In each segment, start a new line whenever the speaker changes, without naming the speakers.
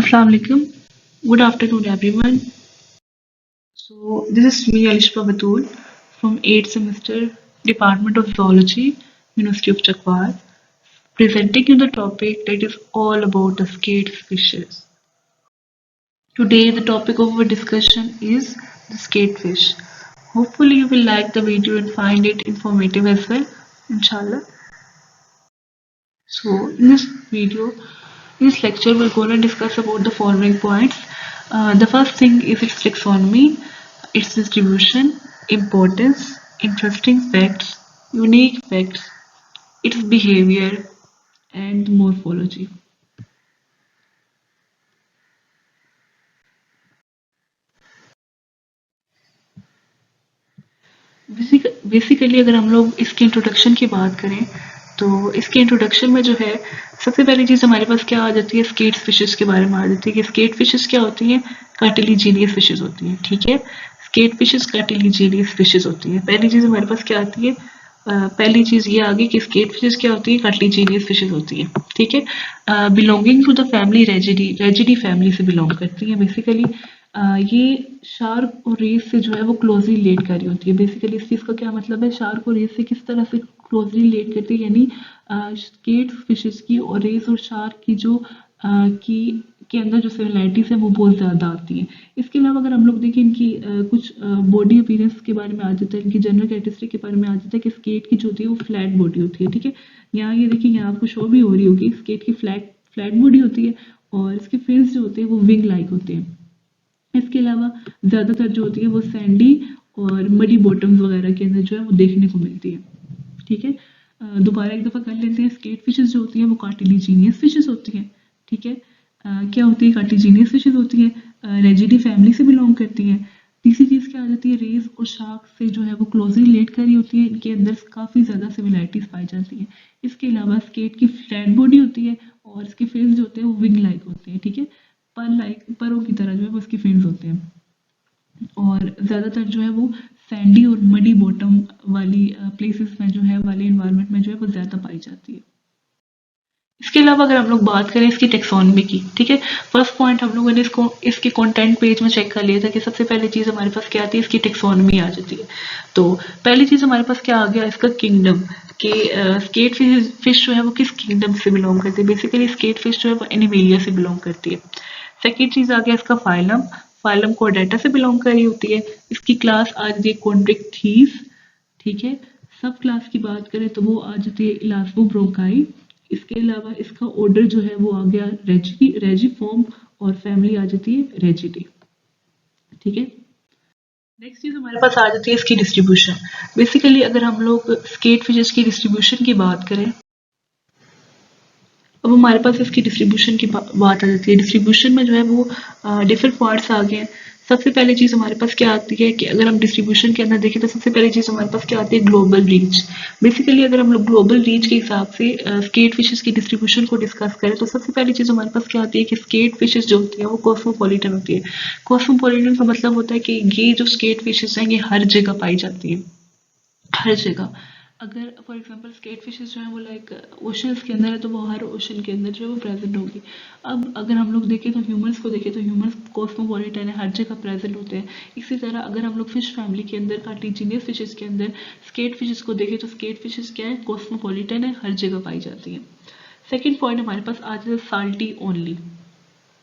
Assalamu alaikum. Good afternoon, everyone. So, this is me, Alishba Batul, from 8th semester, Department of Zoology, University of Chakwar, presenting you the topic that is all about the skate fishes. Today, the topic of our discussion is the skatefish. Hopefully, you will like the video and find it informative as well, inshallah. So, in this video, in this lecture, we're going to discuss about the following points. The first thing is its taxonomy, its distribution, importance, interesting facts, unique facts, its behavior, and morphology. Basically अगर हम लोग इसके introduction की बात करें तो इसके introduction में जो है सबसे पहली चीज़ हमारे पास क्या आ जाती है, स्केट फिशेस के बारे में आ जाती है कि स्केट फिशेस क्या होती हैं, कार्टिलिजिनियस फिशेस होती हैं. ठीक है, स्केट फिशेस कार्टिलिजिनियस फिशेस होती हैं. पहली चीज़ हमारे पास क्या आती है, पहली चीज़ ये आ गई कि स्केट फिशेस क्या होती है, कार्टिलिजिनियस फिशेस होती हैं. ठीक है, बिलोंगिंग टू द फैमिली रेजिडी फैमिली से बिलोंग करती हैं. बेसिकली ये शार्क और रेस से जो है वो क्लोजली रिलेट कर रही होती है. बेसिकली इस चीज़ का क्या मतलब है, शार्क और रेस से किस तरह से क्लोजली रिलेट करती है, यानी स्केट फिशेस की और रेस और शार्क की जो के अंदर जो सिमिलैरिटीज है वो बहुत ज़्यादा आती हैं. इसके अलावा अगर हम लोग देखें इनकी कुछ बॉडी अपीयरेंस के बारे में आ जाता है, इनकी जनरल कैरेक्टरिस्टिक के बारे में आ जाता है कि स्केट की जो होती है वो फ्लैट बॉडी होती है. ठीक है, यहाँ ये देखिए, यहाँ आपको शो भी हो रही होगी, स्केट की फ्लैट बॉडी होती है और इसके फिन्स जो होते हैं वो विंग लाइक होते हैं. इसके अलावा ज़्यादातर जो होती है वो सैंडी और मडी बॉटम्स वगैरह के अंदर जो है वो देखने को मिलती है. ठीक है, दोबारा एक दफ़ा कर लेते हैं. स्केट फिशेस जो होती हैं वो कार्टिलिजिनियस फिशेस होती हैं. ठीक है, क्या होती है, कार्टिलिजिनियस फिशेस होती हैं, रेजिडी फैमिली से बिलोंग करती हैं. तीसरी चीज़ क्या आ जाती है, रेस और शार्क से जो है वो क्लोजली रिलेट करी होती है, इनके अंदर काफ़ी ज़्यादा सिमिलैरिटीज पाई जाती हैं. इसके अलावा स्केट की फ्लैट बॉडी होती है और इसके फिन्स जो होते हैं वो विंग लाइक होते हैं. ठीक है, परों की तरह जो है वो उसके फिन्स होते हैं और ज़्यादातर जो है वो सैंडी और मडी बॉटम वाली प्लेसेस में जो है वाले इन्वायरमेंट में जो है वो ज़्यादा पाई जाती है. इसके अलावा अगर हम लोग बात करें इसकी टेक्सोनमी की, ठीक है, फर्स्ट पॉइंट हम लोगों ने इसके कंटेंट पेज में चेक कर लिया था कि सबसे पहली चीज़ हमारे पास क्या आती है, इसकी टेक्सोनमी आ जाती है. तो पहली चीज़ हमारे पास क्या आ गया, इसका किंगडम कि स्केट फिश जो है वो किस किंगडम से बिलोंग करती है. बेसिकली स्केट फिश जो है वो एनिमेलिया से बिलोंग करती है. सेकेंड चीज़ आ गया इसका फाइलम कोर्डेटा से बिलोंग कर रही होती है. इसकी क्लास आ जाती है कॉन्ड्रिक्थीस. ठीक है, सब क्लास की बात करें तो वो आ जाती है इलास्मोब्रोंकाई. इसके अलावा इसका ऑर्डर जो है वो आ गया रेजिफॉर्म और फैमिली आ जाती है रेजिडी. ठीक है, नेक्स्ट चीज़ हमारे पास आ जाती है इसकी डिस्ट्रीब्यूशन. बेसिकली अगर हम लोग स्केट फिशेस की डिस्ट्रीब्यूशन की बात करें, अब हमारे पास इसकी डिस्ट्रीब्यूशन की बात आ जाती है. डिस्ट्रीब्यूशन में जो है वो डिफरेंट पार्ट्स आ गए हैं. सबसे पहली चीज़ हमारे पास क्या आती है कि अगर हम डिस्ट्रीब्यूशन के अंदर देखें तो सबसे पहली चीज़ हमारे पास क्या आती है, ग्लोबल रीच. बेसिकली अगर हम लोग ग्लोबल रीच के हिसाब से स्केट फिशेस की डिस्ट्रीब्यूशन को डिस्कस करें तो सबसे पहली चीज़ हमारे पास क्या आती है कि स्केट फिशेस जो होती है वो कॉस्मोपॉलिटन होती है. कॉस्मोपॉलिटन का मतलब होता है कि ये जो स्केट फिशेस हैं ये हर जगह पाई जाती है, हर जगह. अगर फॉर एग्जांपल स्केट फिशेस जो है वो लाइक ओशंस के अंदर है तो वो हर ओशन के अंदर जो है वो प्रेजेंट होगी. अब अगर हम लोग देखें तो ह्यूमंस को देखें तो ह्यूमंस कॉस्मोपॉलिटन है, हर जगह प्रेजेंट होते हैं. इसी तरह अगर हम लोग फिश फैमिली के अंदर कार्टिलिजिनियस फिशेस के अंदर स्केट फिशेस को देखें तो स्केट फिशेस क्या है, कॉस्मोपॉलिटन है, हर जगह पाई जाती है. सेकेंड पॉइंट हमारे पास आ जाता है साल्टी ओनली.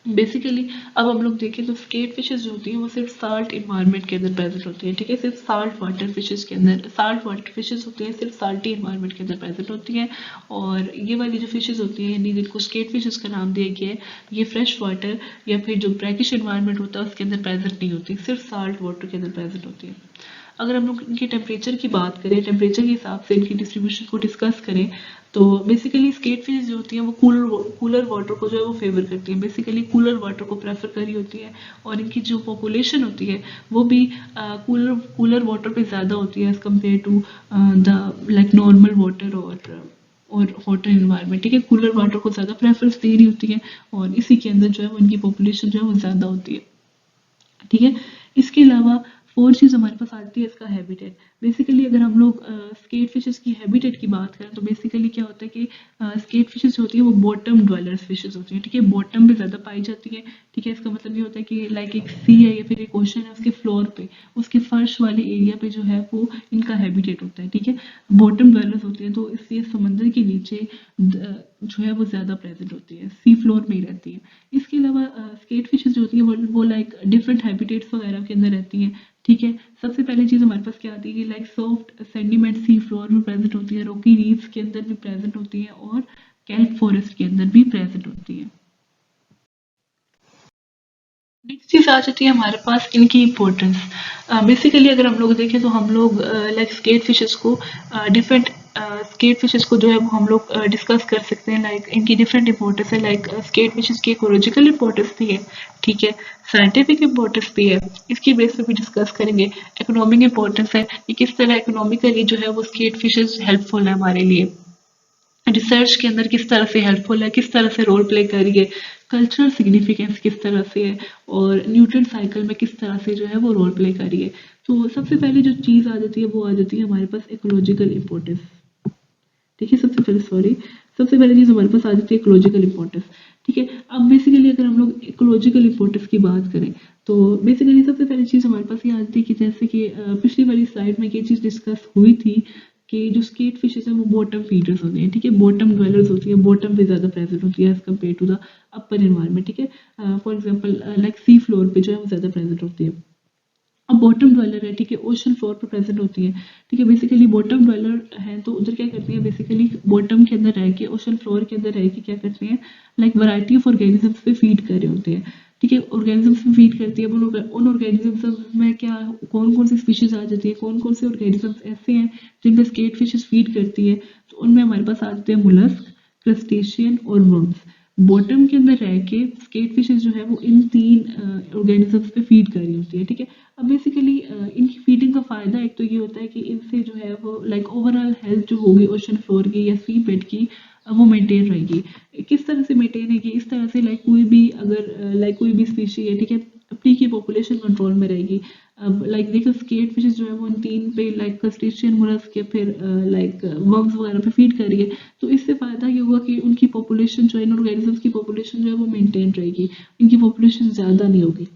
बेसिकली अब हम लोग देखें तो स्केट फिशेस जो होती हैं वो सिर्फ साल्ट इन्वायरमेंट के अंदर प्रेजेंट होती हैं. ठीक है, सिर्फ साल्ट वाटर फिशेस के अंदर, साल्ट वाटर फिशेस होती हैं सिर्फ साल्टी इन्वायरमेंट के अंदर प्रेजेंट होती हैं. और ये वाली जो फिशेस होती हैं यानी जिनको स्केट फिशेस का नाम दिया गया है, ये फ्रेश वाटर या फिर जो ब्रैकिश इन्वायरमेंट होता है उसके अंदर प्रेजेंट नहीं होती, सिर्फ साल्ट वाटर के अंदर प्रेजेंट होती है. अगर हम लोग इनके टेम्परेचर की बात करें, टेम्परेचर के हिसाब से इनकी डिस्ट्रीब्यूशन को डिस्कस करें तो बेसिकली स्केट फिश जो होती हैं वो कूलर वाटर को जो है वो फेवर करती हैं. बेसिकली कूलर वाटर को प्रेफर करी होती है और इनकी जो पॉपुलेशन होती है वो भी कूलर वाटर पे ज़्यादा होती है as compared to the like normal water और हॉटर इन्वायरमेंट. ठीक है, कूलर वाटर को ज़्यादा प्रेफरेंस दे रही होती है और इसी के अंदर जो है वो इनकी पॉपुलेशन जो है वो ज़्यादा होती है. ठीक है, इसके अलावा फोर्थ चीज़ हमारे पास आती है इसका हैबिटेट. बेसिकली अगर हम लोग स्केट फिशेस की हैबिटेट की बात करें तो बेसिकली क्या होता है कि स्केट फिशेस होती है वो बॉटम ड्वेलर्स फिशेस होती हैं, ठीक है, बॉटम पे ज़्यादा पाई जाती है, ठीक है। इसका मतलब ये होता है कि लाइक एक सी है या फिर एक ओशन है, उसके फ्लोर पे, उसके फर्श वाले एरिया पे जो है वो इनका हैबिटेट होता है, ठीक है। बॉटम ड्वेलर्स होते हैं तो इसलिए समंदर के नीचे जो है वो ज़्यादा प्रेजेंट होती है, सी फ्लोर में ही रहती है। इसके अलावा स्केट फिशेस जो होती है वो लाइक डिफरेंट हैबिटेट्स वगैरह के अंदर रहती हैं, ठीक है। सबसे पहली चीज़ हमारे पास क्या आती है कि like soft sediment sea floor में प्रेजेंट होती है, रॉकी रीफ्स के अंदर भी प्रेजेंट होती है और कैल्प फॉरेस्ट के अंदर भी प्रेजेंट होती है। नेक्स्ट चीज़ आ जाती है हमारे पास इनकी इम्पोर्टेंस। बेसिकली अगर हम लोग देखें तो हम लोग लाइक स्केट फिशेस को डिफरेंट स्केट फिशेस को जो है वो हम लोग डिस्कस कर सकते हैं, लाइक इनकी डिफरेंट इंपॉर्टेंस है। लाइक स्केट फिशेस की इकोलॉजिकल इंपॉर्टेंस भी है, ठीक है, साइंटिफिक इंपॉर्टेंस भी है, इसकी बेस पे भी डिस्कस करेंगे। इकोनॉमिक इंपॉर्टेंस है कि किस तरह इकोनॉमिकली जो है वो स्केट फिशेस हेल्पफुल है हमारे लिए, रिसर्च के अंदर किस तरह से हेल्पफुल है, किस तरह से रोल प्ले कर रही है, कल्चरल सिग्निफिकेंस किस तरह से है, और न्यूट्रिएंट साइकिल में किस तरह से जो है वो रोल प्ले कर रही है। तो सबसे पहले जो चीज़ आ जाती है वो आ जाती है हमारे पास इकोलॉजिकल इंपॉर्टेंस, ठीक है। सबसे पहले चीज़ हमारे पास आ जाती है इकोलॉजिकल इंपॉर्टेंस, ठीक है। अब बेसिकली अगर हम लोग इकोलॉजिकल इंपॉर्टेंस की बात करें तो बेसिकली सबसे पहली चीज़ हमारे पास ये आ जाती है कि जैसे कि पिछली वाली स्लाइड में ये चीज़ डिस्कस हुई थी कि जो स्केट फिशेस हैं वो बॉटम फीडर्स होते हैं, ठीक है, बॉटम ड्वेलर्स होती है, बॉटम पे ज़्यादा प्रेजेंट होती है as compared to the upper environment, ठीक है। For example like sea floor पे जो है वो ज़्यादा प्रेजेंट होती है। अब बॉटम ड्वेलर है, ठीक है, ओशन फ्लोर पर प्रेजेंट होती है, ठीक है। बेसिकली बॉटम ड्वेलर है तो उधर क्या करती है, बेसिकली बॉटम के अंदर रह के, ओशन फ्लोर के अंदर रह के क्या करते हैं, लाइक वैरायटी ऑफ ऑर्गेनिजम्स पे फीड कर रहे होते हैं, ठीक है। ऑर्गेनिजम्स पे फीड करती है, उन ऑर्गेनिजम्स में क्या कौन कौन सी स्पीशीज आ जाती है, कौन कौन से ऑर्गेनिजम्स ऐसे हैं जिन पे स्केट फिशेस फीड करती है, तो उनमें हमारे पास आ जाते हैं मोलस्क, क्रस्टेशियन और वर्म्स। बॉटम के अंदर रह के स्केट फिशेस जो है वो इन तीन ऑर्गेनिजम्स पे फीड कर रही होती है, ठीक है। अब बेसिकली इनकी फीडिंग का फ़ायदा एक तो ये होता है कि इनसे जो है वो लाइक ओवरऑल हेल्थ जो होगी ओशन फ्लोर की या सी बेड की वो मेंटेन रहेगी। किस तरह से मेंटेन है कि इस तरह से लाइक कोई भी अगर लाइक कोई भी स्पीशी है, ठीक है, अपनी की पॉपुलेशन कंट्रोल में रहेगी। अब लाइक देखो स्केट फिशेस जो है वो इन तीन पे लाइक क्रस्टेशियन मोलस्क या फिर लाइक वर्म्स वगैरह पे फीड कर रही है, तो इससे फ़ायदा ये होगा कि उनकी पॉपुलेशन जो है, इन ऑर्गेनिजम्स की पॉपुलेशन जो है वो मेंटेन रहेगी, इनकी पॉपुलेशन ज़्यादा नहीं होगी।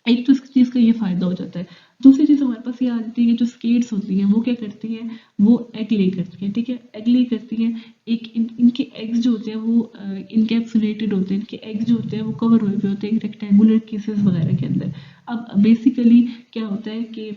एक तो इस चीज़ का ये फ़ायदा हो जाता है। दूसरी चीज़ हमारे पास ये आ जाती है कि जो स्केट्स होती हैं वो क्या करती हैं, वो एग ले करती हैं, ठीक है, एग ले करती हैं। एक इनके एग्स जो होते हैं वो इनकैप्सुलेटेड होते हैं, इनके एग्स जो होते हैं वो कवर हुए हुए होते हैं रेक्टेंगुलर केसेस वगैरह के अंदर। अब बेसिकली क्या होता है कि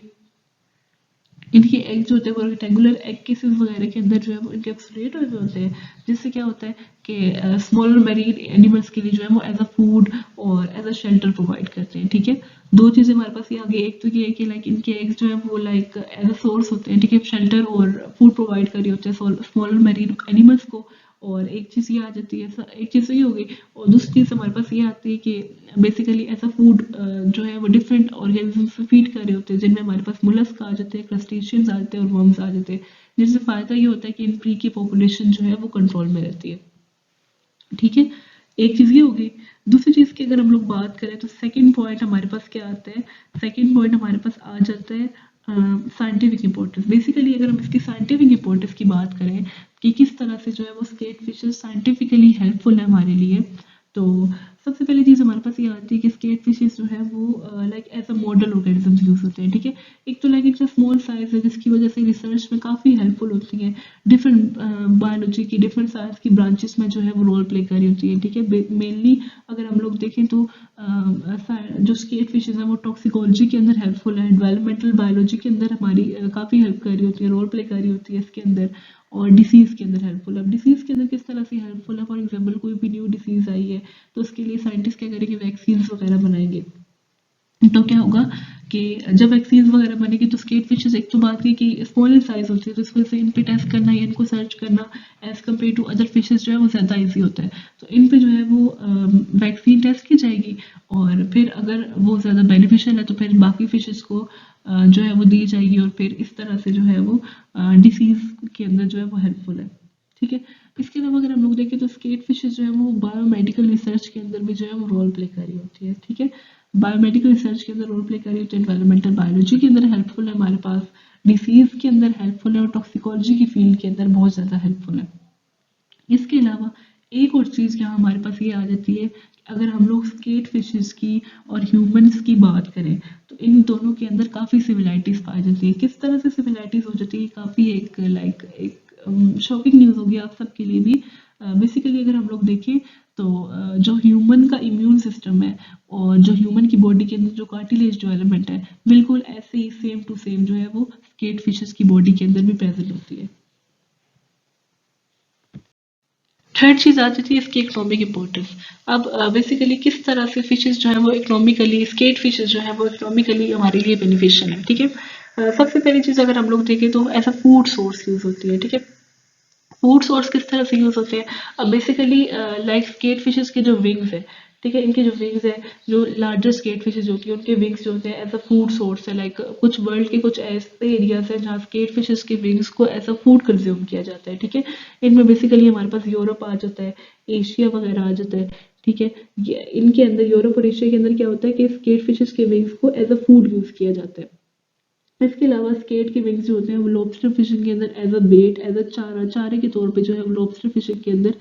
इनके एग जो होते हैं वो रेक्टेंगुलर एग केसेस वगैरह के अंदर जो है वो इनकैप्सुलेट हुए हुए होते हैं, जिससे क्या होता है कि स्मॉलर मैरीन एनिमल्स के लिए जो है वो एज अ फूड और एज अ शेल्टर प्रोवाइड करते हैं, ठीक है। दो चीज़ें हमारे पास ये आ गई, एक तो ये है कि लाइक इनके एग्स जो है वो लाइक एज अ सोर्स होते हैं, ठीक है, शेल्टर और फूड प्रोवाइड कर रहे होते हैं स्मॉलर मैरीन एनिमल्स को। और एक चीज़ ये आ जाती है, एक चीज़ तो ये हो गई, और दूसरी चीज़ हमारे पास ये आती है कि बेसिकली ऐसा फूड जो है वो डिफरेंट ऑर्गेनिजम्स पे फीड कर रहे होते हैं, जिनमें हमारे पास मोलस्क आ जाते हैं, क्रस्टेशियंस आ जाते हैं और वर्म्स आ जाते हैं, जिससे फ़ायदा ये होता है कि इन प्री की पॉपुलेशन जो है वो कंट्रोल में रहती है, ठीक है। एक चीज़ ये होगी। दूसरी चीज़ की अगर हम लोग बात करें तो सेकंड पॉइंट हमारे पास क्या आता है, सेकंड पॉइंट हमारे पास आ जाता है साइंटिफिक इंपॉर्टेंस। बेसिकली अगर हम इसकी साइंटिफिक इंपॉर्टेंस की बात करें कि किस तरह से जो है वो स्केट फिशेस साइंटिफिकली हेल्पफुल है हमारे लिए, तो सबसे पहली चीज़ हमारे पास ये आती है कि स्केट फिशेस जो है वो like as a model organisms use होते हैं, ठीक है। एक तो लाइक इनका स्मॉल साइज है जिसकी वजह से रिसर्च में काफ़ी हेल्पफुल होती है, डिफरेंट बायोलॉजी की डिफरेंट साइंस की ब्रांचेस में जो है वो रोल प्ले कर रही होती है, ठीक है। मेनली अगर हम लोग देखें तो जो स्केट फिशेस हैं वो टॉक्सिकोलॉजी के अंदर हेल्पफुल है, डेवलपमेंटल बायोलॉजी के अंदर हमारी काफ़ी हेल्प कर रही होती है, रोल प्ले कर रही होती है इसके अंदर, और डिसीज़ के अंदर हेल्पफुल है। अब डिसीज़ के अंदर किस तरह से हेल्पफुल है, फॉर एग्जांपल कोई भी न्यू डिसीज़ आई है तो उसके लिए साइंटिस्ट क्या करेंगे, वैक्सीन वगैरह बनाएंगे। तो क्या होगा कि जब वैक्सीन वगैरह बनेगी तो स्केट फिशेस एक तो बात की कि स्मॉल इन साइज होती है, तो इस वजह से इन पे टेस्ट करना या इनको सर्च करना as compared to other fishes जो है वो ज़्यादा इजी होता है। तो इन पे जो है वो वैक्सीन टेस्ट की जाएगी, और फिर अगर वो ज़्यादा बेनिफिशियल है तो फिर बाकी फिशेस को जो है वो दी जाएगी, और फिर इस तरह से जो है वो डिसीज़ के अंदर जो है वो हेल्पफुल है, ठीक है। इसके अलावा अगर हम लोग देखें तो स्केट फिशेस जो है वो बायोमेडिकल रिसर्च के अंदर भी जो है वो रोल प्ले कर रही होती है, ठीक है। बायोमेडिकल रिसर्च के अंदर रोल प्ले कर रही होती है, एनवायरमेंटल बायोलॉजी के अंदर हेल्पफुल है हमारे पास, डिसीज के अंदर हेल्पफुल है और टॉक्सिकोलॉजी की फील्ड के अंदर बहुत ज़्यादा हेल्पफुल है। इसके अलावा एक और चीज़ यहाँ हमारे पास ये आ जाती है, अगर हम लोग स्केट फिशेस की और ह्यूमंस की बात करें तो इन दोनों के अंदर काफ़ी सिमिलैरिटीज़ पाई जाती है। किस तरह से सिमिलैरिटीज़ हो जाती है, काफ़ी एक शॉकिंग न्यूज़ होगी आप सबके लिए भी। बेसिकली अगर हम लोग देखें तो जो ह्यूमन का इम्यून सिस्टम है और जो ह्यूमन की बॉडी के अंदर जो कार्टिलेज डेवलपमेंट है, बिल्कुल ऐसे ही सेम टू सेम जो है वो स्केट फिशेस की बॉडी के अंदर भी प्रेजेंट होती है। थर्ड चीज़ आ जाती है इसकी इकोनॉमिक इम्पोर्टेंस। अब बेसिकली किस तरह से फिशेस जो है वो इकोनॉमिकली, स्केट फिशेस जो है वो इकोनॉमिकली हमारे लिए बेनिफिशियल है, ठीक है। सबसे पहली चीज़ अगर हम लोग देखें तो as a food source use होती है, ठीक है। फूड सोर्स किस तरह से यूज़ होते हैं, अब बेसिकली लाइक स्केट फिशेस के जो विंग्स है, ठीक है, इनके जो विंग्स है, जो लार्जर स्केट फिशेस होती है उनके विंग्स जो होते हैं एज अ फूड सोर्स है। लाइक कुछ वर्ल्ड के कुछ ऐसे एरियाज हैं जहाँ स्केट फिशेस के विंग्स को एज अ फूड कंज्यूम किया जाता है, ठीक है। इनमें बेसिकली हमारे पास यूरोप आ जाता है, एशिया वगैरह आ जाता है, ठीक है। इनके अंदर यूरोप और एशिया के अंदर क्या होता है कि स्केट फिशेस के विंग्स को एज अ फूड यूज़ किया जाता है। इसके अलावा स्केट के विंग्स जो होते हैं वो लॉबस्टर फिशिंग के अंदर as a bat, as a चारे के तौर पे जो है वो लॉबस्टर फिशिंग के अंदर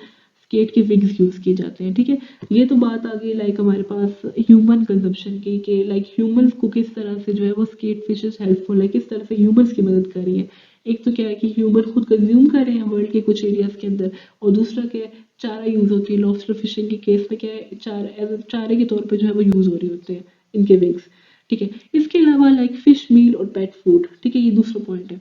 स्केट के विंग्स यूज़ किए जाते हैं, ठीक है। ये तो बात आ गई लाइक हमारे पास ह्यूमन कंजप्शन की, कि लाइक ह्यूमंस को किस तरह से जो है वो स्केट फिशेस हेल्पफुल है, किस तरह से ह्यूमंस की मदद कर रही है। एक तो क्या है कि ह्यूमन खुद कंज्यूम कर रहे हैं वर्ल्ड के कुछ एरियाज के अंदर, और दूसरा क्या है, चारा यूज़ होती है। लॉबस्टर फिशिंग के केस में क्या है, चारे के तौर पर जो है वो यूज़ हो रही होते हैं इनके विंग्स, ठीक है। इसके अलावा लाइक फिश मील और पेट फूड, ठीक है, ये दूसरा पॉइंट है।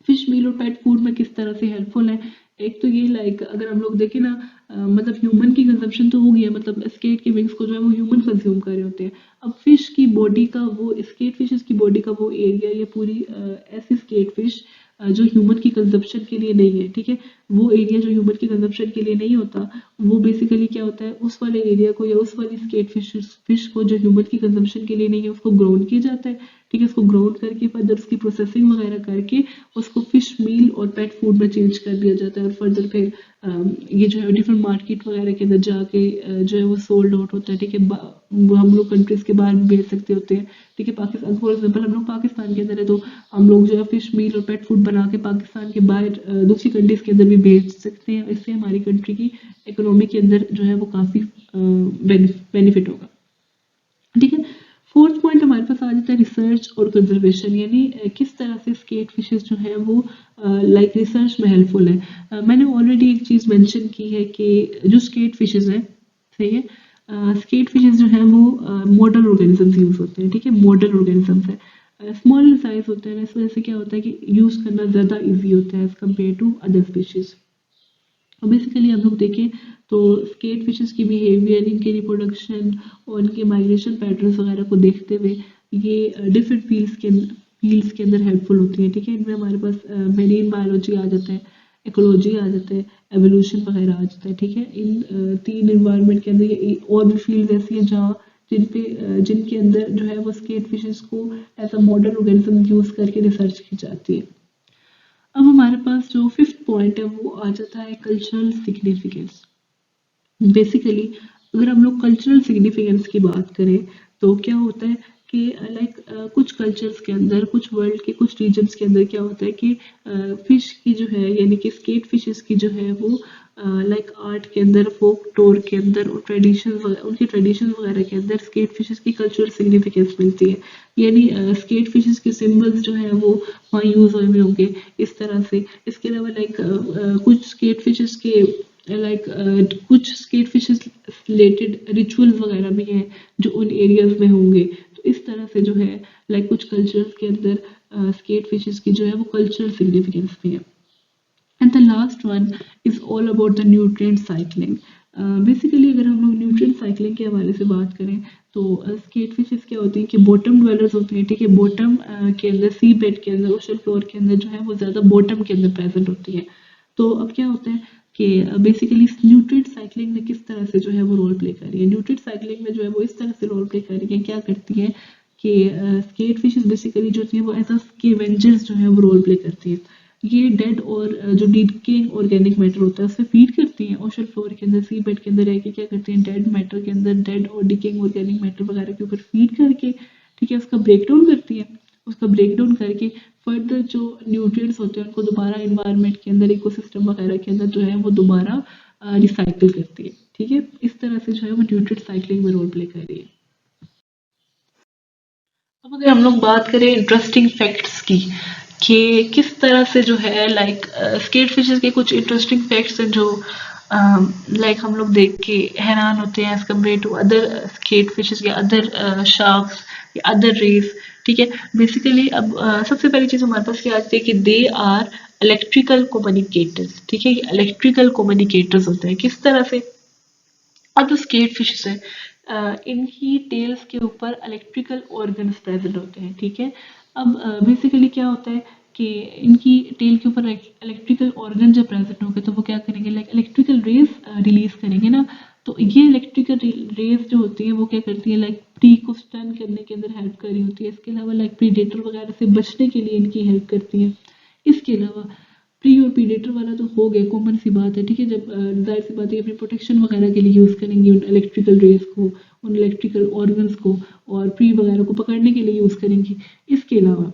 फिश मील और पेट फूड में किस तरह से हेल्पफुल है, एक तो ये लाइक अगर हम लोग देखें ना, मतलब ह्यूमन की कंजम्पशन तो हो गई है, मतलब स्केट के विंग्स को जो है वो ह्यूमन कंज्यूम कर रहे होते हैं। अब फिश की बॉडी का वो, स्केट फिशेस की बॉडी का वो एरिया, ये पूरी ऐसी स्केट फिश जो ह्यूमन की कंजप्शन के लिए नहीं है, ठीक है, वो एरिया जो ह्यूमन की कंजप्शन के लिए नहीं होता, वो बेसिकली क्या होता है, उस वाले एरिया को या उस वाली स्केट फिश को जो ह्यूमन की कंजप्शन के लिए नहीं है उसको ग्राउंड किया जाता है, ठीक है। उसको ग्राउंड करके फर्दर उसकी प्रोसेसिंग वगैरह करके उसको फिश मील और पेट फूड में चेंज कर दिया जाता है, और फर्दर फिर ये जो है डिफरेंट मार्केट वगैरह के अंदर जाके जो है वो सोल्ड आउट होता है, ठीक है। हम लोग कंट्रीज के बाहर भी भेज सकते होते हैं, ठीक है। पाकिस्तान फॉर एग्जाम्पल हम लोग पाकिस्तान के अंदर है तो हम लोग जो है फिश मील और पेट फूड बना के पाकिस्तान के बाहर दूसरी कंट्रीज के अंदर भी भेज सकते हैं। इससे हमारी कंट्री की इकोनॉमी के अंदर जो है वो काफ़ी बेनिफिट होगा, ठीक है। फोर्थ पॉइंट हमारे पास आ जाता है रिसर्च और कंजर्वेशन, यानी किस तरह से स्केट फिशेस जो है वो लाइक रिसर्च में हेल्पफुल है। मैंने ऑलरेडी एक चीज़ मेंशन की है कि जो स्केट फिशेस है, सही है, स्केट फिशेस जो है वो मॉडल ऑर्गेनिजम्स यूज़ होते हैं, ठीक है, मॉडल ऑर्गेनिजम्स है, स्मॉल साइज होते हैं, इस वजह से क्या होता है कि यूज़ करना ज़्यादा ईजी होता है as compared to other species. और बेसिकली हम लोग देखें तो स्केट फिशेस की बिहेवियर, इनके रिप्रोडक्शन और इनके माइग्रेशन पैटर्न्स वगैरह को देखते हुए ये डिफरेंट फील्ड्स के अंदर हेल्पफुल होती है, ठीक है। इनमें हमारे पास मेरीन बायोलॉजी आ जाता है, इकोलॉजी आ जाता है, एवोल्यूशन वगैरह आ जाता है, ठीक है। इन तीन इन्वायरमेंट के अंदर ये और भी फील्ड ऐसी हैं जहाँ जिनके अंदर जो है वो स्केट फिशेस को as a model organism use करके रिसर्च की जाती है। अब हमारे पास जो फिफ्थ पॉइंट है वो आ जाता है कल्चरल सिग्निफिकेंस। बेसिकली अगर हम लोग कल्चरल सिग्निफिकेंस की बात करें तो क्या होता है कि लाइक कुछ कल्चर्स के अंदर, कुछ वर्ल्ड के कुछ रीजन्स के अंदर क्या होता है कि फिश की जो है, यानी कि स्केट फिशेस की जो है वो लाइक आर्ट के अंदर, फोक टोर के अंदर और उनके ट्रेडिशन वगैरह के अंदर स्केट फिशेस की कल्चरल सिग्निफिकेंस मिलती है। यानी स्केट फिशेस के सिम्बल्स जो है वो वहाँ यूज़ हुए होंगे इस तरह से। इसके अलावा लाइक कुछ स्केट फिशेस के कुछ स्केट फिशेस रिलेटेड रिचुअल्स वगैरह भी हैं जो उन एरियाज में होंगे। तो इस तरह से जो है लाइक कुछ कल्चर्स के अंदर स्केट फिशेस की जो है वो कल्चरल सिग्निफिकेंस भी है। And the last one is all about the nutrient cycling. Basically अगर हम लोग न्यूट्रिएंट साइक्लिंग के हवाले से बात करें तो स्केट फिशेस क्या होती हैं कि बॉटम ड्वेलर्स होती हैं, ठीक है। बॉटम के अंदर, सी बेड के अंदर, ओशन फ्लोर के अंदर जो है वो ज़्यादा बॉटम के अंदर प्रेजेंट होती है। तो अब क्या होता है कि बेसिकली न्यूट्रिएंट साइक्लिंग में किस तरह से जो है वो रोल प्ले कर रही है, न्यूट्रिएंट साइक्लिंग में जो है वो इस तरह से रोल प्ले कर रही है, क्या करती है कि स्केट फिशेस बेसिकली जो होती है वो एज अ स्कैवेंजर्स जो है वो रोल प्ले करती है। ये डेड और जो डिकेइंग ऑर्गेनिक मैटर होता है उससे फीड करती हैं ओशन फ्लोर के अंदर, सी बेड के अंदर रह के क्या करती हैं, डेड मैटर के अंदर, डेड और डिकेइंग ऑर्गेनिक मैटर वगैरह के ऊपर फीड करके, ठीक है, उसका ब्रेक डाउन करती है। उसका ब्रेक डाउन करके फर्दर जो न्यूट्रिएंट्स होते हैं उनको दोबारा इन्वायरमेंट के अंदर, इकोसिस्टम वगैरह के अंदर जो है वो दोबारा रिसाइकिल करती है। ठीक है, इस तरह से जो है वो न्यूट्रिएंट साइक्लिंग में रोल प्ले कर रही है। अब अगर हम लोग बात करें इंटरेस्टिंग फैक्ट्स की, कि किस तरह से जो है लाइक स्केट फिशेस के कुछ इंटरेस्टिंग फैक्ट्स हैं जो लाइक हम लोग देख के हैरान होते हैं as compared to other skate fishes या अदर शार्क्स या अदर रेस। ठीक है, बेसिकली अब सबसे पहली चीज हमारे पास क्या आती है कि दे आर इलेक्ट्रिकल कम्युनिकेटर्स। ठीक है, ये इलेक्ट्रिकल कम्युनिकेटर्स होते हैं। किस तरह से? अब जो स्केट फिशेस है इनकी टेल्स के ऊपर इलेक्ट्रिकल ऑर्गन्स प्रेजेंट होते हैं। ठीक है, अब बेसिकली क्या होता है कि इनकी टेल के ऊपर इलेक्ट्रिकल ऑर्गन जब प्रेजेंट होंगे तो वो क्या करेंगे, लाइक इलेक्ट्रिकल रेज रिलीज करेंगे ना। तो ये इलेक्ट्रिकल रेज जो होती है वो क्या करती है, लाइक प्री को स्टन करने के अंदर हेल्प कर रही होती है। इसके अलावा लाइक प्रीडेटर वगैरह से बचने के लिए इनकी हेल्प करती है। इसके अलावा प्री और प्रीडेटर वाला तो हो गया, कॉमन सी बात है। ठीक है, जब जाहिर सी बात है अपनी प्रोटेक्शन वगैरह के लिए यूज़ करेंगे उन इलेक्ट्रिकल रेज को, उन इलेक्ट्रिकल ऑर्गन्स को, और प्री वगैरह को पकड़ने के लिए यूज़ करेंगे। इसके अलावा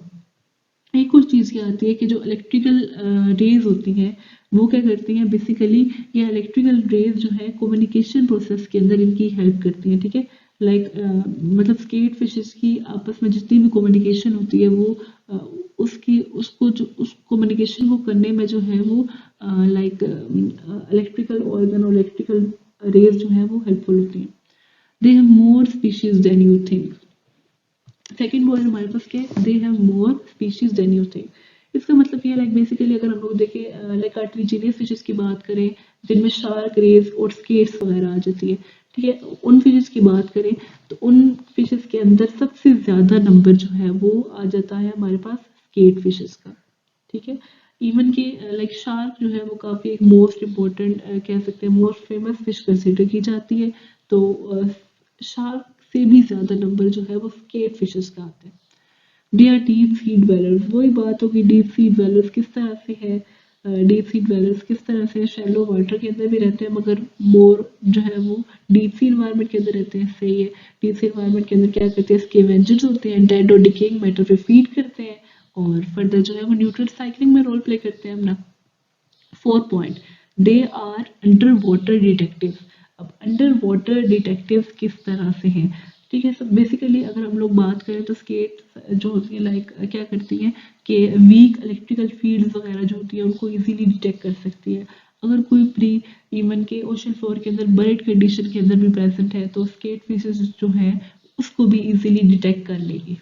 एक और चीज़ क्या आती है कि जो इलेक्ट्रिकल रेज होती हैं वो क्या करती हैं, बेसिकली ये इलेक्ट्रिकल रेज जो है कम्युनिकेशन प्रोसेस के अंदर इनकी हेल्प करती हैं। ठीक है, लाइक मतलब स्केट फिशेस की आपस में जितनी भी कम्युनिकेशन होती है वो उसकी उसको जो उस कम्युनिकेशन को करने में जो है वो लाइक इलेक्ट्रिकल ऑर्गन और इलेक्ट्रिकल रेज जो है वो हेल्पफुल होती हैं। They have more species than you think. Second point हमारे पास क्या है, they have more species than you think. इसका मतलब ये लाइक बेसिकली अगर हम लोग देखें लाइक कार्टिलेजिनियस फिशेस की बात करें जिनमें शार्क, रेज और स्केट्स वगैरह आ जाती है। ठीक है, उन फिशेस की बात करें तो उन फिशेस के अंदर सबसे ज़्यादा नंबर जो है वो आ जाता है हमारे पास स्केट फिशेस का। ठीक है, इवन कि लाइक शार्क जो है वो काफ़ी एक मोस्ट इम्पोर्टेंट कह सकते हैं मोस्ट फेमस फिश कंसिडर की जाती है। तो शार्क से भी ज़्यादा नंबर जो है वो स्केट फिशेस का आता है। They are deep sea dwellers. वही बात होगी डीप सी ड्वेलर्स किस तरह से है, डीप सी ड्वेलर्स किस तरह से शैलो वाटर के अंदर भी रहते हैं मगर मोर जो है वो डीप सी इन्वायरमेंट के अंदर रहते हैं। सही है, डीप सी इन्वायरमेंट के अंदर क्या करते हैं, स्कैवेंजर्स होते हैं, डेड और डिकेइंग मैटर पे फीड करते हैं और फर्दर जो है वो न्यूट्रिएंट साइक्लिंग में रोल प्ले करते हैं अपना। Fourth point, they are under water detective. अब अंडर वाटर डिटेक्टिव किस तरह से हैं? ठीक है, सब बेसिकली अगर हम लोग बात करें तो स्केट जो होती है लाइक क्या करती हैं कि वीक इलेक्ट्रिकल फील्ड्स वगैरह जो होती है उनको इजीली डिटेक्ट कर सकती है। अगर कोई प्री इवन के ओशन फ्लोर के अंदर बर्ड कंडीशन के अंदर भी प्रेजेंट है तो स्केट फिशेस जो है उसको भी इजीली डिटेक्ट कर लेगी।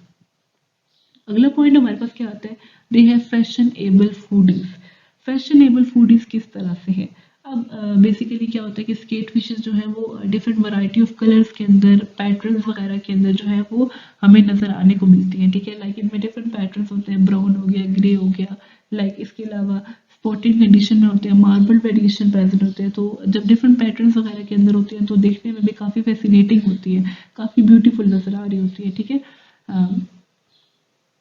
अगला पॉइंट हमारे पास क्या आता है, they have fashionable foodies. Fashionable foodies किस तरह से है? अब बेसिकली क्या होता है कि स्केट फिशेस जो है वो डिफरेंट वैरायटी ऑफ कलर्स के अंदर, पैटर्न्स वगैरह के अंदर जो है वो हमें नजर आने को मिलती हैं। ठीक है, लाइक इनमें डिफरेंट पैटर्न्स होते हैं, ब्राउन हो गया, ग्रे हो गया, लाइक इसके अलावा स्पॉटिंग कंडीशन में होते हैं, मार्बल वेरिएशन प्रेजेंट होते हैं। तो जब डिफरेंट पैटर्न्स वगैरह के अंदर होते हैं तो देखने में भी काफ़ी फैसिनेटिंग होती है, काफ़ी ब्यूटीफुल नजर आ रही होती है। ठीक है,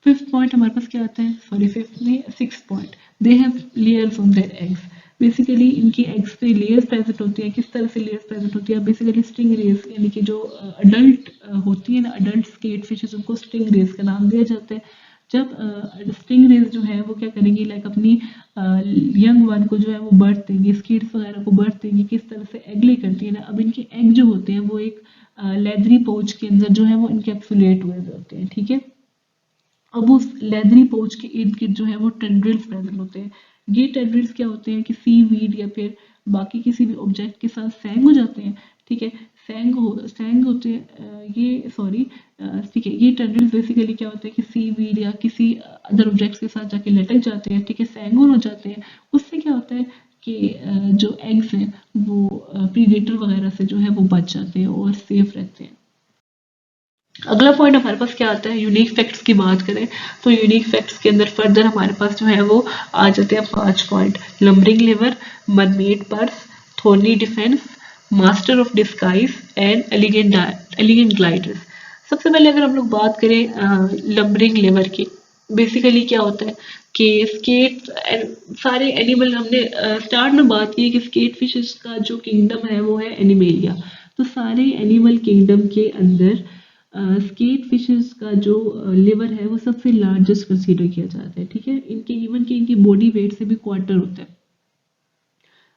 फिफ्थ पॉइंट हमारे पास क्या आता है, सॉरी फिफ्थ नहीं, six point, they have layers on their eggs. Basically इनकी एग्स पे लेयर्स प्रेजेंट होती हैं। किस तरह से लेयर्स प्रेजेंट होती है? बेसिकली स्टिंग रेज, यानी कि जो अडल्ट होती है ना, अडल्ट स्केट फिशेस, उनको स्टिंग रेज का नाम दिया जाता है। जब स्टिंग रेज जो है वो क्या करेंगी, लाइक अपनी यंग वन को जो है वो बर्थ देंगी, स्केट्स वगैरह को बर्थ देंगी। किस तरह से एग ले करती है ना। अब इनके एग जो होते हैं वो एक लेदरी पाउच के अंदर जो है वो इनकैप्सुलेट हुए होते हैं। ठीक है, अब उस लेदरी पाउच के इर्द गिर्द जो है वो टेंड्रिल्स प्रेजेंट होते हैं। ये टेंड्रिल्स क्या होते हैं कि सीवीड या फिर बाकी किसी भी ऑब्जेक्ट के साथ सैंग हो जाते हैं। ठीक है, सैंग होते हैं ये सॉरी ठीक है, ये टेंड्रिल्स बेसिकली क्या होते हैं कि सीवीड या किसी अदर ऑब्जेक्ट्स के साथ जाके लटक जाते हैं। ठीक है, सैंगून हो जाते हैं। उससे क्या होता है कि जो एग्स हैं वो प्रीडेटर वगैरह से जो है वो बच जाते हैं और सेफ रहते हैं। अगला पॉइंट हमारे पास क्या आता है, यूनिक फैक्ट्स की बात करें तो यूनिक फैक्ट्स के अंदर फर्दर हमारे पास जो है वो आ जाते हैं 5 point. Lumbering liver, mermaid purse, thorny defence, master of disguise and elegant gliders. सबसे पहले अगर हम लोग बात करें लंबरिंग लिवर की, बेसिकली क्या होता है कि स्केट सारे एनिमल, हमने स्टार्ट में बात की कि स्केट फिशेस का जो किंगडम है वो है एनिमेलिया। तो सारे एनिमल किंगडम के अंदर स्केट फिशेस का जो लिवर है वो सबसे लार्जेस्ट कंसीडर किया जाता है, ठीक है। इनके इवन कि इनकी बॉडी वेट से भी क्वार्टर होता है।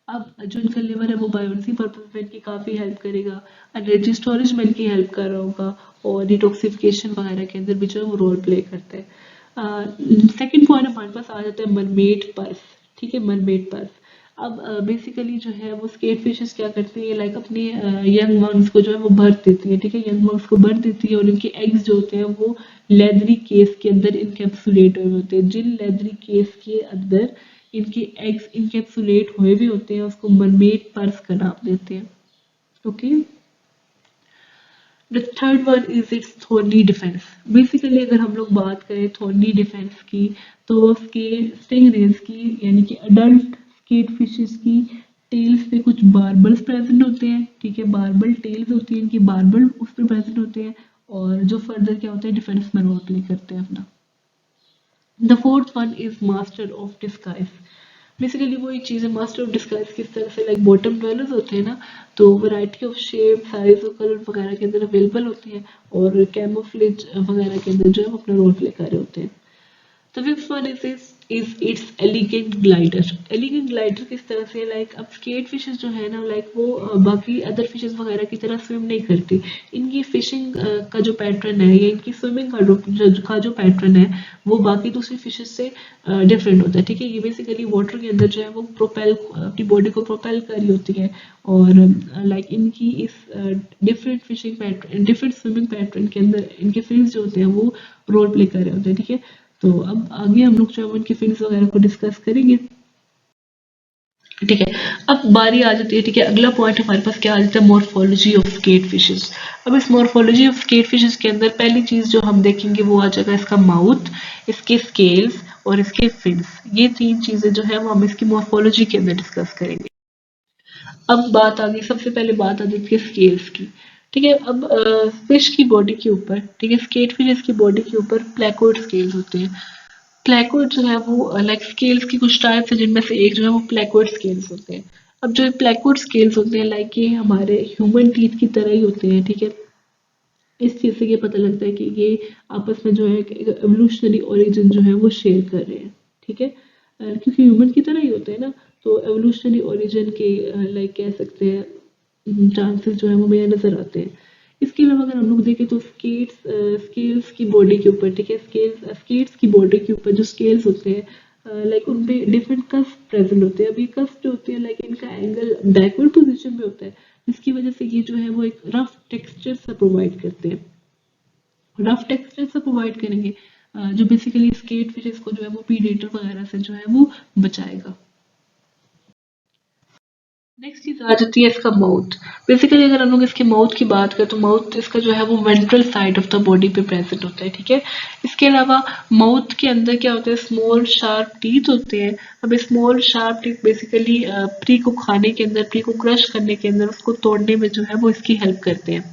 अब जो इनका लिवर है वो बायोप्सी पर्पज में इनकी काफ़ी हेल्प करेगा, एनर्जी स्टोरेज में इनकी हेल्प कर रहा होगा, और डिटॉक्सिफिकेशन वगैरह के अंदर भी जो है वो रोल प्ले करते हैं। सेकंड पॉइंट हमारे पास आ जाता है मरमेड पर्स, ठीक है, मरमेड पर्स। अब बेसिकली जो है वो स्केट फिशेस क्या करती है, लाइक अपने यंग वंस को जो है वो बर्थ देती है, ठीक है, यंग वंस को बर्थ देती है, और इनके एग्स जो होते हैं वो लेदरी केस के अंदर इनकेप्सुलेट हुए होते हैं। जिन लेदरी केस के अंदर इनके एग्स इनकेप्सुलेट हुए भी होते हैं उसको मरमेड पर्स का नाम देते हैं, okay. The third one is it's thorny defence. Basically अगर हम लोग बात करें थोर्नी डिफेंस की, तो उसके स्टिंगरेज की यानी कि अडल्ट स्केट फिशेस की टेल्स पे कुछ बार्बल्स प्रेजेंट होते हैं, ठीक है, बार्बल टेल्स होती है इनकी, बार्बल उस पर प्रेजेंट होते हैं, और जो फर्दर क्या होता है डिफेंस में रोल प्ले करते हैं अपना। The fourth one is master of disguise. Basically वो एक चीज़ है मास्टर ऑफ डिस्गाइज, किस तरह से लाइक बॉटम ड्वेलर्स होते हैं ना, तो वैरायटी ऑफ शेप साइज और कलर वगैरह के अंदर अवेलेबल होती है, और कैमोफ्लेज वगैरह के अंदर जो है वो अपना रोल प्ले कर रहे होते हैं। The fifth one is its elegant glider. Elegant glider किस तरह से, लाइक अब स्केट फिशेस जो है ना, लाइक वो बाकी अदर फिशेस वगैरह की तरह स्विम नहीं करती। इनकी फिशिंग का जो पैटर्न है या इनकी स्विमिंग का जो पैटर्न है वो बाकी दूसरी फिशेस से डिफरेंट होता है, ठीक है। ये बेसिकली वाटर के अंदर जो है वो प्रोपेल अपनी बॉडी को प्रोपेल कर रही होती है, और लाइक इनकी इस different fishing pattern different swimming pattern के अंदर इनके फिन्स जो होते हैं वो रोल प्ले कर रहे होते हैं, ठीक है। तो अब आगे हम लोग जो है उनके फिन्स वगैरह को डिस्कस करेंगे, ठीक है। अब बारी आ जाती है, ठीक है, अगला पॉइंट हमारे पास क्या आ जाता है, मॉर्फोलॉजी ऑफ स्केट फिशेस। अब इस मॉर्फोलॉजी ऑफ स्केट फिशेस के अंदर पहली चीज जो हम देखेंगे वो आ जाएगा इसका माउथ, इसके स्केल्स और इसके फिन्स। ये तीन चीजें जो है वो हम इसकी मॉर्फोलॉजी के अंदर डिस्कस करेंगे। अब बात आ गई, सबसे पहले बात आ जाती है स्केल्स की, ठीक है। अब फिश की बॉडी के ऊपर, ठीक है, स्केट फिशेस की बॉडी के ऊपर प्लेकोइड स्केल्स होते हैं। प्लेकोइड जो है वो लाइक स्केल्स की कुछ टाइप्स है जिनमें से एक जो है वो प्लेकोइड स्केल्स होते हैं। अब जो प्लेकोइड स्केल्स होते हैं लाइक ये हमारे ह्यूमन टीथ की तरह ही होते हैं, ठीक है। इस चीज़ से ये पता लगता है कि ये आपस में जो है एवोल्यूशनरी ओरिजिन जो है वो शेयर कर रहे हैं, ठीक है। क्योंकि ह्यूमन की तरह ही होते हैं ना, तो एवोल्यूशनरी ओरिजिन के लाइक कह सकते हैं चांसेस जो है वो मुझे नज़र आते हैं। इसके अलावा अगर हम लोग देखें तो स्केल्स की बॉडी के ऊपर, ठीक है, स्केट्स की बॉडी के ऊपर जो स्केल्स होते हैं लाइक उन पे डिफरेंट कस्प प्रेजेंट होते हैं। अब ये कस्प जो होते हैं लाइक इनका एंगल बैकवर्ड पोजीशन में होता है, जिसकी वजह से ये जो है वो एक रफ टेक्सचर सा प्रोवाइड करते हैं। रफ टेक्सचर से प्रोवाइड करेंगे जो बेसिकली स्केट फिशेस को जो है वो प्रीडेटर वगैरह से जो है वो बचाएगा। नेक्स्ट चीज आ जाती है इसका माउथ। बेसिकली अगर हम लोग इसके माउथ की बात करें तो माउथ इसका जो है वो ventral side of the body पे प्रेजेंट होता है, ठीक है। इसके अलावा माउथ के अंदर क्या होता है, स्मॉल शार्प टीथ होते हैं। अब small sharp teeth basically pre को खाने के अंदर, प्री को क्रश करने के अंदर, उसको तोड़ने में जो है वो इसकी हेल्प करते हैं।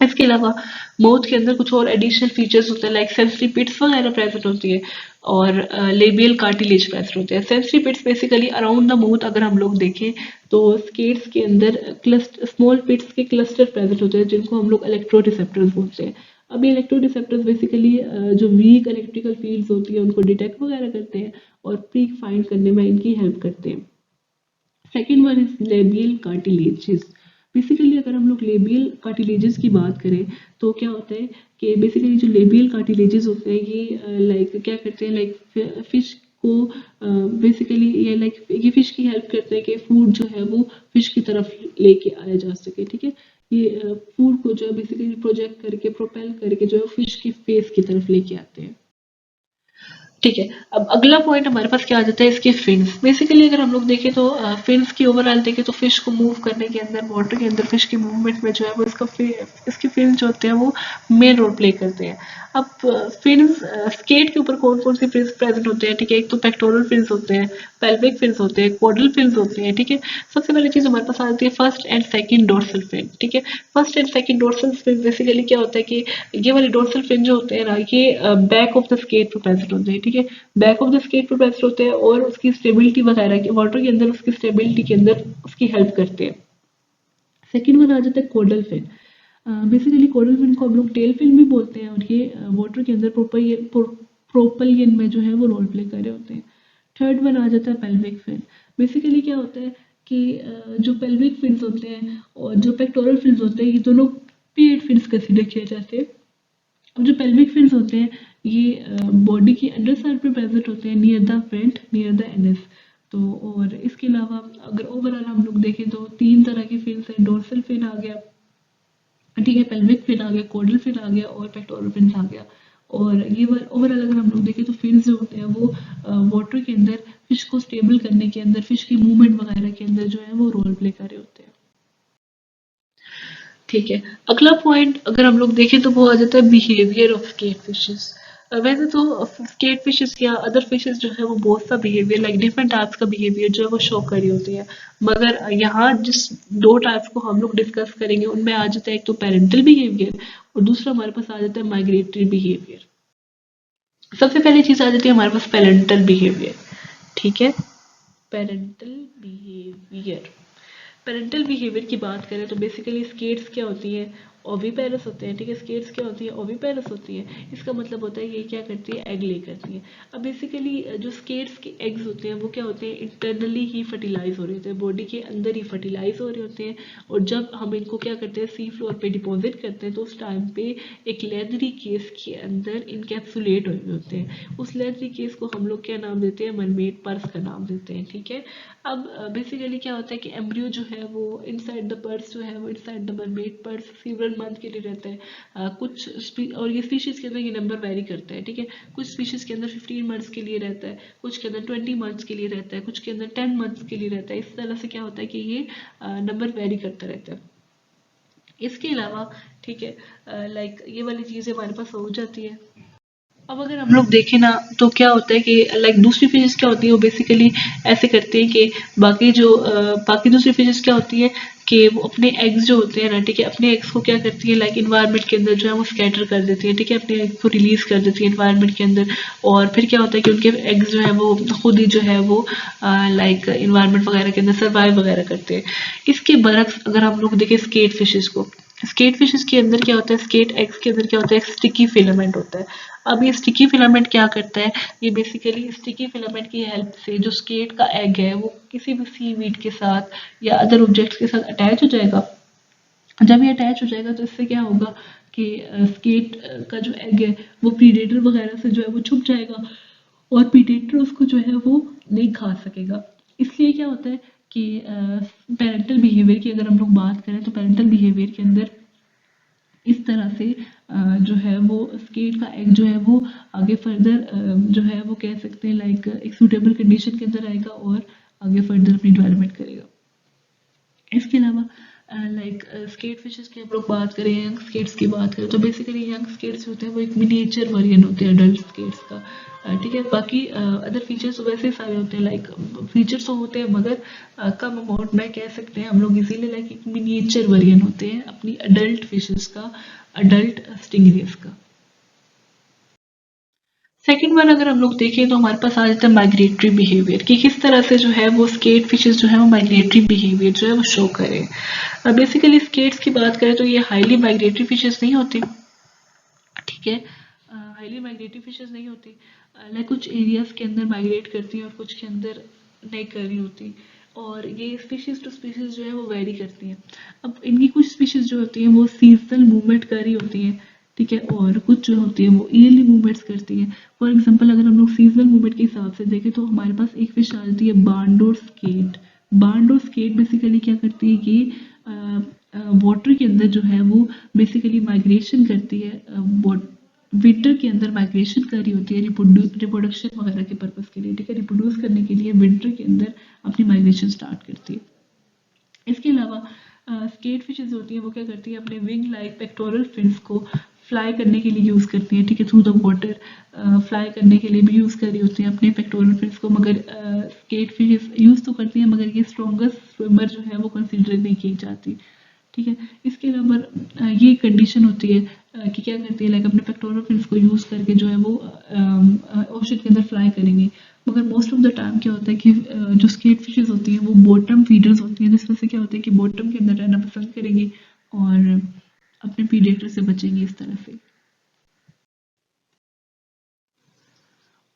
इसके अलावा माउथ के अंदर कुछ और एडिशनल फीचर्स होते हैं लाइक सेंसरी पिट्स वगैरह प्रेजेंट होती है, और लेबियल कार्टिलेज प्रेजेंट होते हैं। Sensory pits basically around the mouth अगर हम लोग देखें तो स्केट्स के अंदर स्मॉल पिट्स के क्लस्टर प्रेजेंट होते हैं जिनको हम लोग इलेक्ट्रो रिसेप्टर्स बोलते हैं। अब ये इलेक्ट्रो रिसेप्टर्स बेसिकली जो वीक इलेक्ट्रिकल फील्ड्स होती है उनको डिटेक्ट वगैरह करते हैं और पीक फाइंड करने में इनकी हेल्प करते हैं। Second one is labial cartilages. Basically अगर हम लोग लेबियल कार्टिलेजेस की बात करें तो क्या होता है कि बेसिकली जो लेबियल कार्टिलेजेस होते हैं ये लाइक क्या करते हैं, लाइक फिश को बेसिकली ये लाइक ये फिश की हेल्प करते हैं कि फूड जो है वो फिश की तरफ लेके आया जा सके, ठीक है। ये फूड को जो है बेसिकली प्रोजेक्ट करके प्रोपेल करके जो है फिश की फेस की तरफ लेके आते हैं, ठीक है। अब अगला पॉइंट हमारे पास क्या आ जाता है, इसके फिन्स। बेसिकली अगर हम लोग देखें तो फिन्स की ओवरऑल देखें तो फिश को मूव करने के अंदर, वाटर के अंदर फिश की मूवमेंट में जो है वो इसके फिन्स जो होते हैं वो मेन रोल प्ले करते हैं। अब फिन्स स्केट के ऊपर कौन कौन से फिन्स प्रेजेंट होते हैं, ठीक है। एक तो पेक्टोरल फिन्स होते हैं, पेल्विक फिन्स होते हैं, कॉडल फिन्स होते हैं, ठीक है। सबसे पहली चीज हमारे पास आ जाती है first and second dorsal fin, ठीक है। First and second dorsal fin basically क्या होता है कि ये वाले डोर्सल फिन जो होते हैं ना ये बैक ऑफ द स्केट पर प्रेजेंट होते हैं, ठीक है। बैक ऑफ द स्केट पर प्रेजेंट होते हैं और उसकी स्टेबिलिटी वगैरह के वाटर के अंदर उसकी स्टेबिलिटी के अंदर उसकी हेल्प करते हैं। सेकेंड वन आ जाता है कोडल फिन। बेसिकली कोरल फिन को हम लोग टेल फिन भी बोलते हैं, और ये वाटर के अंदर प्रोपलियन में जो है वो रोल प्ले कर रहे होते हैं। थर्ड वन आ जाता है पेल्विक फिन। बेसिकली क्या होता है कि जो पेल्विक फिन्स होते हैं और जो पेक्टोरल फिन्स होते हैं, ये दोनों पेड फिन्स कंसिडर किए जाते हैं। अब जो पेल्विक फिन्स होते हैं ये बॉडी की अंडर साइड पे प्रेजेंट होते हैं, near the front, near the anus. तो और इसके अलावा अगर ओवरऑल हम लोग देखें तो 3 तरह की फिन्स हैं। डोर्सल फिन आ गया, ठीक है, पेल्विक फिन आ गया, कोडल फिन आ गया और पेक्टोरल फिन आ गया। और ये ओवरऑल अगर हम लोग देखें तो फिन्स जो होते हैं वो वाटर के अंदर फिश को स्टेबल करने के अंदर, फिश की मूवमेंट वगैरह के अंदर जो है वो रोल प्ले कर रहे होते हैं। ठीक है, अगला पॉइंट अगर हम लोग देखें तो वो आ जाता है बिहेवियर ऑफ स्केट फिशेस। वैसे तो स्केट फिशेस या अदर फिशेस जो है वो बहुत सा बिहेवियर, लाइक डिफरेंट टाइप्स का बिहेवियर जो है वो शो कर रही होती है। मगर यहाँ जिस 2 टाइप्स को हम लोग डिस्कस करेंगे उनमें आ जाता है एक तो पेरेंटल बिहेवियर और दूसरा हमारे पास आ जाता है माइग्रेटरी बिहेवियर। सबसे पहली चीज आ जाती है हमारे पास पेरेंटल बिहेवियर। ठीक है, पेरेंटल बिहेवियर। पेरेंटल बिहेवियर की बात करें तो बेसिकली स्केट्स क्या होती है, ओविपेरस होते हैं। ठीक है, स्केट्स क्या होती है, ओविपेरस होती है। इसका मतलब होता है ये क्या करती है, एग ले करती है। अब बेसिकली जो स्केट्स के एग्स होते हैं वो क्या होते हैं, इंटरनली ही फर्टिलाइज हो रहे होते हैं, बॉडी के अंदर ही फर्टिलाइज हो रहे होते हैं। और जब हम इनको क्या करते हैं, सी फ्लोर पे डिपॉजिट करते हैं तो उस टाइम पे एक लेदरी केस के अंदर इनकैप्सुलेट हुए होते हैं। उस लेदरी केस को हम लोग क्या नाम देते हैं, मरमेड पर्स का नाम देते हैं। ठीक है, अब बेसिकली क्या होता है कि एम्ब्रियो जो है वो इनसाइड द पर्स जो है वो inside the mermaid purse several month के लिए रहता है। और ये स्पीशीज के अंदर ये नंबर वेरी करता है। ठीक है, कुछ स्पीशीज के अंदर 15 मंथ्स के लिए रहता है, कुछ के अंदर 20 मंथ्स के लिए रहता है, कुछ के अंदर 10 मंथ्स के लिए रहता है। इस तरह से क्या होता है कि ये नंबर वेरी करता रहता है। इसके अलावा ठीक है, लाइक ये वाली चीज़ें हमारे पास हो जाती है। अब अगर हम लोग देखें ना तो क्या होता है कि लाइक दूसरी फिशेस क्या होती है वो बेसिकली ऐसे करती है कि बाकी दूसरी फिशेस क्या होती है कि वो अपने एग्स जो होते हैं ना, ठीक है, अपने एग्स को क्या करती है, लाइक इन्वायरमेंट के अंदर जो है वो स्कैटर कर देती है। ठीक है, अपने एग्स को रिलीज कर देती है इन्वायरमेंट के अंदर। और फिर क्या होता है कि उनके एग्स जो है वो खुद ही जो है वो लाइक इन्वायरमेंट वगैरह के अंदर सर्वाइव वगैरह करते हैं। इसके बरक्स अगर हम लोग देखें स्केट फिशेस को, स्केट फिशेस के अंदर क्या होता है, स्केट एग्स के अंदर क्या होता है, एक स्टिकी फिलामेंट होता है। अब ये स्टिकी फिलामेंट क्या करता है, ये बेसिकली स्टिकी फिलामेंट की हेल्प से जो स्केट का एग है वो किसी भी सीवीड के साथ या अदर ऑब्जेक्ट्स के साथ अटैच हो जाएगा। जब ये अटैच हो जाएगा तो इससे क्या होगा कि स्केट का जो एग है वो प्रीडेटर वगैरह से जो है वो छुप जाएगा और प्रीडेटर उसको जो है वो नहीं खा सकेगा। इसलिए क्या होता है कि पेरेंटल बिहेवियर की अगर हम लोग बात करें तो पेरेंटल बिहेवियर के अंदर इस तरह से जो है वो स्केट का एग जो है वो आगे फर्दर जो है वो कह सकते हैं लाइक एक सूटेबल कंडीशन के अंदर आएगा और आगे फर्दर अपनी डेवलपमेंट करेगा। इसके अलावा लाइक स्केट फिशेस की हम लोग बात करें, यंग स्केट्स की बात करें तो बेसिकली यंग स्केट्स होते हैं वो एक मिनिएचर वर्जन होते हैं अडल्ट स्केट्स का। ठीक है, बाकी अदर फीचर्स तो वैसे ही सारे होते हैं, लाइक फीचर्स तो होते हैं मगर कम अमाउंट में कह सकते हैं हम लोग, इसीलिए लाइक एक मिनिएचर वर्जन होते हैं अपनी अडल्ट फिशेस का, अडल्ट स्टिंगरेस का। सेकेंड वन अगर हम लोग देखें तो हमारे पास आ जाता है माइग्रेटरी बिहेवियर, कि किस तरह से जो है वो स्केट फिशेस जो है वो माइग्रेटरी बिहेवियर जो है वो शो करें। बेसिकली स्केट्स की बात करें तो ये हाईली माइग्रेटरी फिशेस नहीं होती। ठीक है, हाईली माइग्रेटरी फिशेस नहीं होती, लाइक कुछ एरियाज के अंदर माइग्रेट करती हैं और कुछ के अंदर नहीं कर रही होती। और ये स्पीशीज टू स्पीशीज जो है वो वेरी करती हैं। अब इनकी कुछ स्पीशीज जो होती हैं वो सीजनल मूवमेंट कर रही होती हैं। ठीक है, और कुछ जो होती है वो ईयरली मूवमेंट्स करती हैं। फॉर एग्जांपल अगर हम लोग सीजनल मूवमेंट के हिसाब से देखें तो हमारे पास एक फिश आ जाती है बांडोर स्केट। बांडोर स्केट बेसिकली क्या करती है कि वाटर के अंदर जो है वो बेसिकली माइग्रेशन करती है, विंटर के अंदर माइग्रेशन कर रही होती है रिप्रोडक्शन वगैरह के पर्पज के लिए। ठीक है, रिप्रोड्यूस करने के लिए विंटर के अंदर अपनी माइग्रेशन स्टार्ट करती है। इसके अलावा स्केट फिशेज होती है वो क्या करती है, अपने विंग लाइक पेक्टोरल फिन्स को फ्लाई करने के लिए यूज़ करती है। ठीक है, थ्रू द वाटर फ्लाई करने के लिए भी यूज़ कर रही होती हैं अपने पेक्टोरल फिन्स को। मगर स्केट फिशेज यूज़ तो करती हैं मगर ये स्ट्रॉन्गेस्ट स्विमर जो है वो कंसिडर नहीं की जाती। ठीक है, इसके अलावा ये कंडीशन होती है कि क्या करती है, लाइक अपने पेक्टोरल फिन्स को यूज़ करके जो है वो ओशन के अंदर फ्लाई करेंगे। मगर मोस्ट ऑफ द टाइम क्या होता है कि जो स्केट फिशेज होती हैं वो बॉटम फीडर्स होती हैं, जिसमें से क्या होता है कि बॉटम के अंदर रहना पसंद करेंगी और अपने प्रीडेटर से बचेंगे इस तरह से।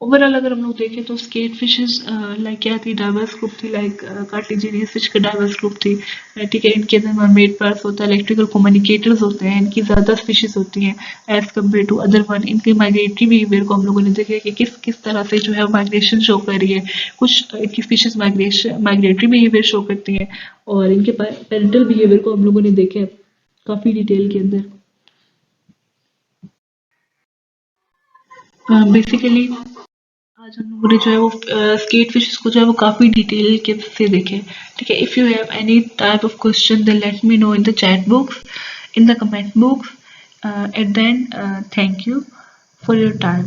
ओवरऑल अगर हम लोग देखें तो स्केट फिशेस लाइक क्या थी, डाइवर्स ग्रुप थी, लाइक कार्टिजिनियस फिश का डाइवर्स ग्रुप थी। ठीक है, इनके अंदर मरमेड पार्ट्स होता है, इलेक्ट्रिकल कम्युनिकेटर्स होते हैं, इनकी ज़्यादा स्पीशीज होती हैं as compared to other one. इनके माइग्रेटरी बिहेवियर को हम लोगों ने देखा कि किस किस तरह से जो है माइग्रेशन शो कर रही है। कुछ इनकी स्पीशीज माइग्रेटरी बिहेवियर शो करती हैं, और इनके पेरेंटल बिहेवियर को हम लोगों ने देखा है काफ़ी डिटेल के अंदर। बेसिकली आज हम लोगों ने जो है वो स्केट फिशेस को जो है वो काफ़ी डिटेल के से देखे। ठीक है, if you have any type of question then let me know in the chat box, in the comment box, at the end thank you for your time.